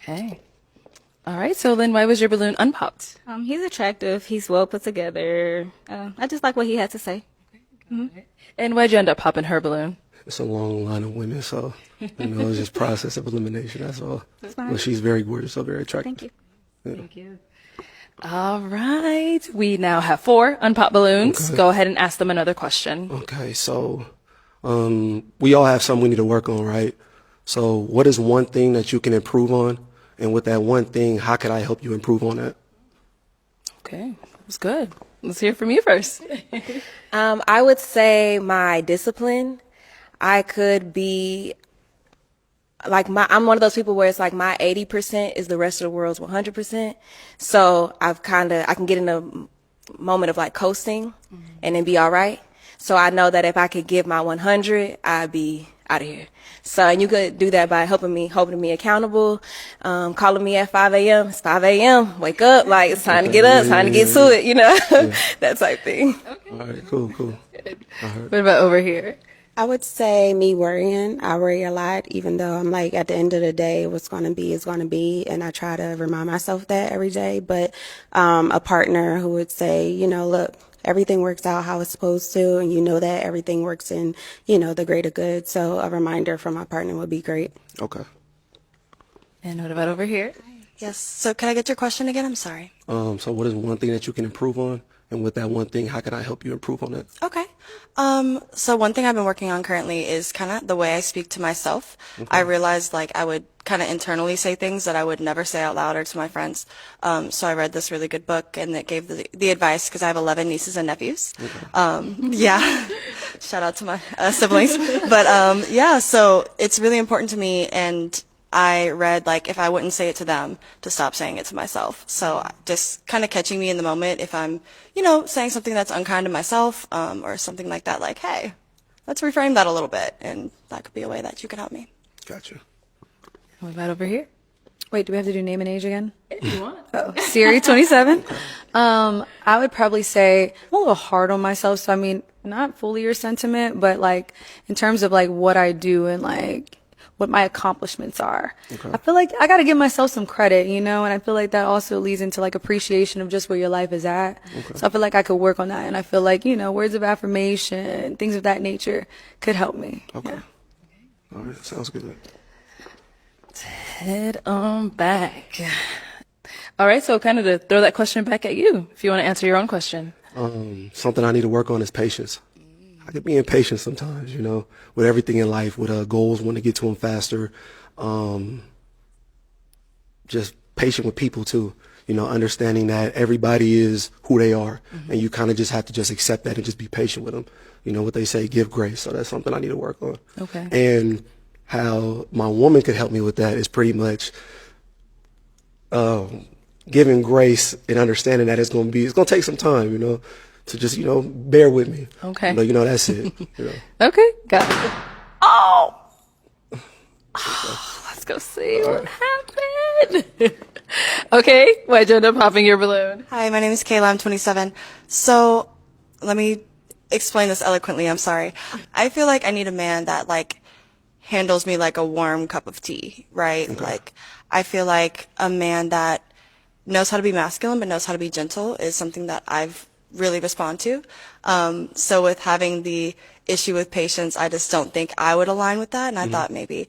Okay. All right. So then why was your balloon unpopped? He's attractive. He's well put together. I just like what he had to say. And why'd you end up popping her balloon? It's a long line of women, so it's just process of elimination. That's all. fine. But she's very gorgeous, so very attractive. Thank you. Thank you. All right. We now have 4 unpopped balloons. Okay. Go ahead and ask them another question. Okay, so we all have something we need to work on, right? So what is one thing that you can improve on? And with that one thing, how can I help you improve on that? Okay. That was good. Let's hear from you first. I would say my discipline. I could be like I'm one of those people where it's like my 80% is the rest of the world's 100%. So I can get in a moment of like coasting and then be all right. So I know that if I could give my 100, I'd be out of here. So, and you could do that by holding me accountable, calling me at 5 a.m. It's 5 a.m. Wake up. Like, it's time to get up, time to get to it, that type thing. All right, cool. What about over here? I would say me worrying. I worry a lot, even though I'm like, at the end of the day, what's going to be is going to be. And I try to remind myself that every day. But a partner who would say, look, everything works out how it's supposed to. And that everything works in, the greater good. So a reminder from my partner would be great. Okay. And what about over here? Yes. So can I get your question again? I'm sorry. So what is one thing that you can improve on? And with that one thing, how can I help you improve on it? Okay. So one thing I've been working on currently is kind of the way I speak to myself. Okay. I realized like I would kind of internally say things that I would never say out loud or to my friends. So I read this really good book and it gave the advice because I have 11 nieces and nephews. Okay. Yeah. Shout out to my siblings. But yeah, so it's really important to me, and I read, like, if I wouldn't say it to them, to stop saying it to myself. So just kind of catching me in the moment if I'm, saying something that's unkind to myself, or something like that, like, hey, let's reframe that a little bit. And that could be a way that you can help me. Gotcha. What about over here? Wait, do we have to do name and age again? If you want. Oh, Siri, 27. I would probably say I'm a little hard on myself. So, I mean, not fully your sentiment, but like in terms of like what I do and like what my accomplishments are. Okay. I feel like I got to give myself some credit, and I feel like that also leads into like appreciation of just where your life is at. Okay. So I feel like I could work on that, and I feel like, words of affirmation, things of that nature could help me. Okay. Yeah. All right, sounds good. Head on back. All right. So kind of to throw that question back at you, if you want to answer your own question. Something I need to work on is patience. I could be impatient sometimes, with everything in life, with goals, want to get to them faster. Just patient with people too, understanding that everybody is who they are, and you kind of just have to just accept that and just be patient with them. What they say, give grace. So that's something I need to work on. Okay. And how my woman could help me with that is pretty much giving grace and understanding that it's going to take some time, to just, bear with me. Okay. That's it. Okay. Got it. Oh, let's go see what happened. Okay. Why'd you end up popping your balloon? Hi, my name is Kayla. I'm 27. So let me explain this eloquently. I'm sorry. I feel like I need a man that like handles me like a warm cup of tea, right? Okay. Like I feel like a man that knows how to be masculine but knows how to be gentle is something that I've really respond to. So with having the issue with patience, I just don't think I would align with that. And I thought maybe,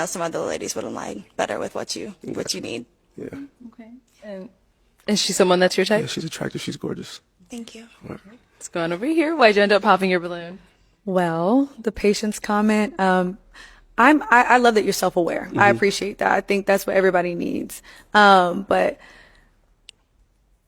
some other ladies would align better with what you need. Yeah. Okay. And is she someone that's your type? Yeah, she's attractive. She's gorgeous. Thank you. All right. Let's go on over here. Why'd you end up popping your balloon? Well, the patience comment, I love that you're self-aware. I appreciate that. I think that's what everybody needs. But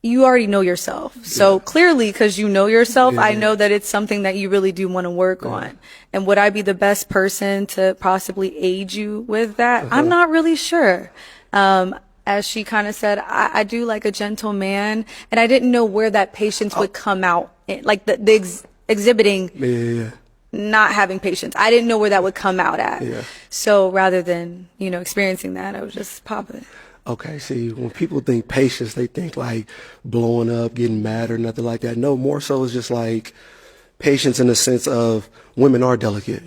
you already know yourself. So clearly, because you know yourself, I know that it's something that you really do want to work on. And would I be the best person to possibly aid you with that? I'm not really sure. As she kind of said, I do like a gentle man, and I didn't know where that patience would come out. Like the exhibiting not having patience. I didn't know where that would come out at. Yeah. So rather than, experiencing that, I was just popping. Okay, see, when people think patience, they think like blowing up, getting mad or nothing like that. No, more so it's just like patience in the sense of women are delicate,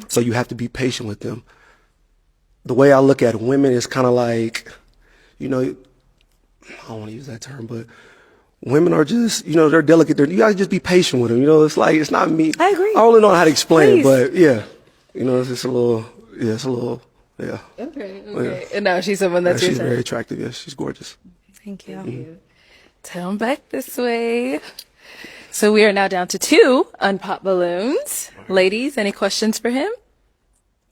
so you have to be patient with them. The way I look at women is kind of like you know, I don't want to use that term, but women are just, you know, they're delicate. You gotta just be patient with them. You know, it's like, it's not me. I agree. I don't really know how to explain Please. it, but yeah, you know, it's just a little, yeah. Okay, okay. And now she's someone Yeah, that's your she's type. very attractive. Yeah, she's gorgeous. Thank you. Tell him back this way. So we are now down to 2 unpop balloons. Ladies, any questions for him?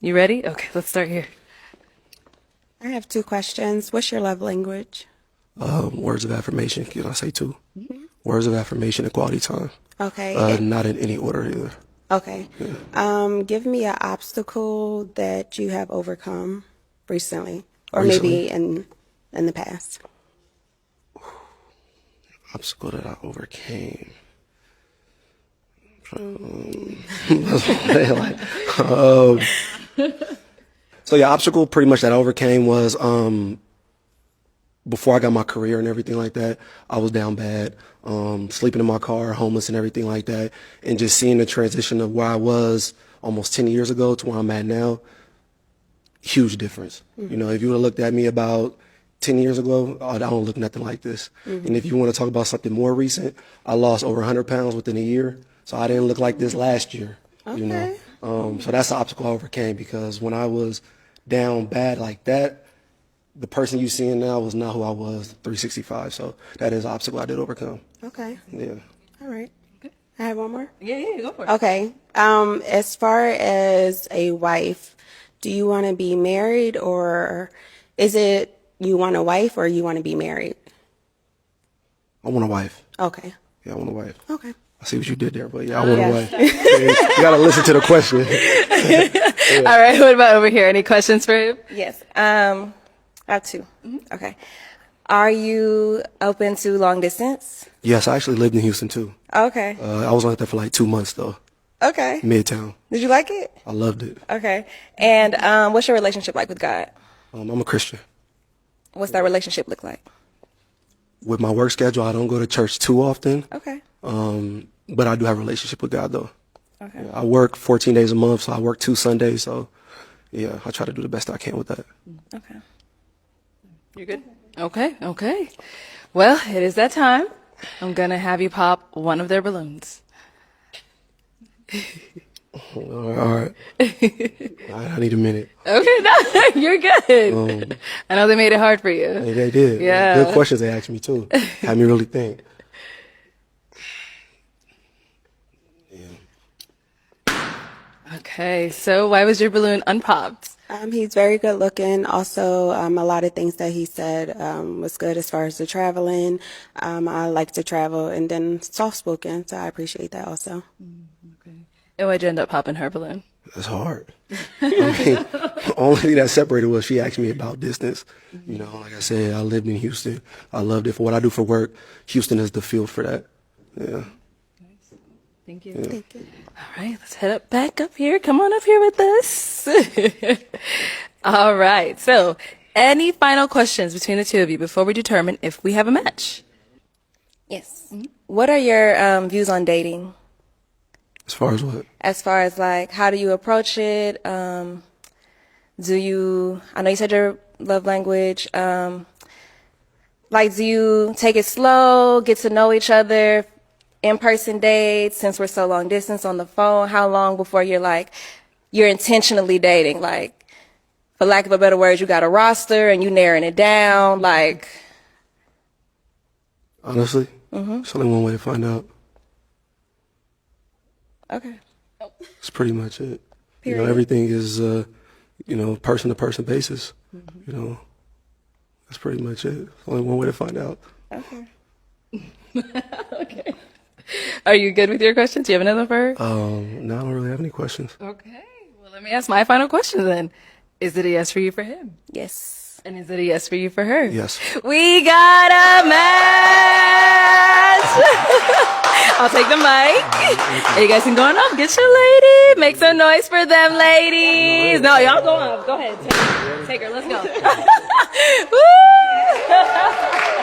You ready? Okay, let's start here. I have 2 questions. What's your love language? Words of affirmation. Can I say 2? Words of affirmation and quality time. Okay. Not in any order either. Okay. Give me an obstacle that you have overcome recently, or maybe in the past. Obstacle that I overcame. So yeah, obstacle pretty much that I overcame was before I got my career and everything like that. I was down bad, sleeping in my car, homeless and everything like that, and just seeing the transition of where I was almost 10 years ago to where I'm at now. Huge difference. You know, if you would have looked at me about 10 years ago, I don't look nothing like this. And if you want to talk about something more recent, I lost over 100 pounds within a year. So I didn't look like this last year, you know. So that's the obstacle I overcame, because when I was down bad like that, the person you seeing now was not who I was 365. So that is an obstacle I did overcome. Okay. Yeah. All right. I have one more. Yeah, go for it. Okay. As far as a wife, do you want to be married, or is it you want a wife or you want to be married? I want a wife. Okay. Yeah, I want a wife. Okay. I see what you did there, but yeah, I want a wife. You got to listen to the question. All right, what about over here? Any questions for him? Yes. I have 2. Okay. Are you open to long distance? Yes, I actually lived in Houston too. Okay. I was only there for like 2 months though. Okay. Midtown. Did you like it? I loved it. Okay. And what's your relationship like with God? I'm a Christian. What's that relationship look like? With my work schedule, I don't go to church too often. Okay. But I do have a relationship with God though. Okay. Yeah, I work 14 days a month, so I work 2 Sundays. So yeah, I try to do the best I can with that. Okay. You're good? Okay. Well, it is that time. I'm going to have you pop one of their balloons. All right. I need a minute. Okay, no, you're good. I know they made it hard for you. They did. Yeah. Good questions they asked me too. Had me really think. Okay, so why was your balloon unpopped? He's very good looking. Also, a lot of things that he said was good as far as the traveling. I like to travel, and then soft spoken, so I appreciate that also. Okay. And why'd you end up popping her balloon? That's hard. I mean, the only thing that separated was she asked me about distance. You know, like I said, I lived in Houston. I loved it. For what I do for work, Houston is the field for that. Yeah. Thank you. Yeah. Thank you. All right, let's head back up here. Come on up here with us. All right, so any final questions between the 2 of you before we determine if we have a match? Yes. What are your views on dating? As far as what? As far as like, how do you approach it? I know you said your love language. Like, do you take it slow, get to know each other, in-person dates, since we're so long distance on the phone? How long before you're intentionally dating? Like, for lack of a better word, you got a roster and you narrowing it down, like. Honestly, it's only one way to find out. Okay. That's pretty much it. You know, Period. everything is, person to person basis. You know, that's pretty much it. It's only one way to find out. Okay. Okay. Are you good with your questions? Do you have another for her? No, I don't really have any questions. Okay. Well, let me ask my final question then. Is it a yes for you for him? Yes. And is it a yes for you for her? Yes. We got a match! I'll take the mic. And you guys can go on up. Get your lady. Make some noise for them, ladies. No, y'all go on. Go ahead. Take her. Let's go. Woo!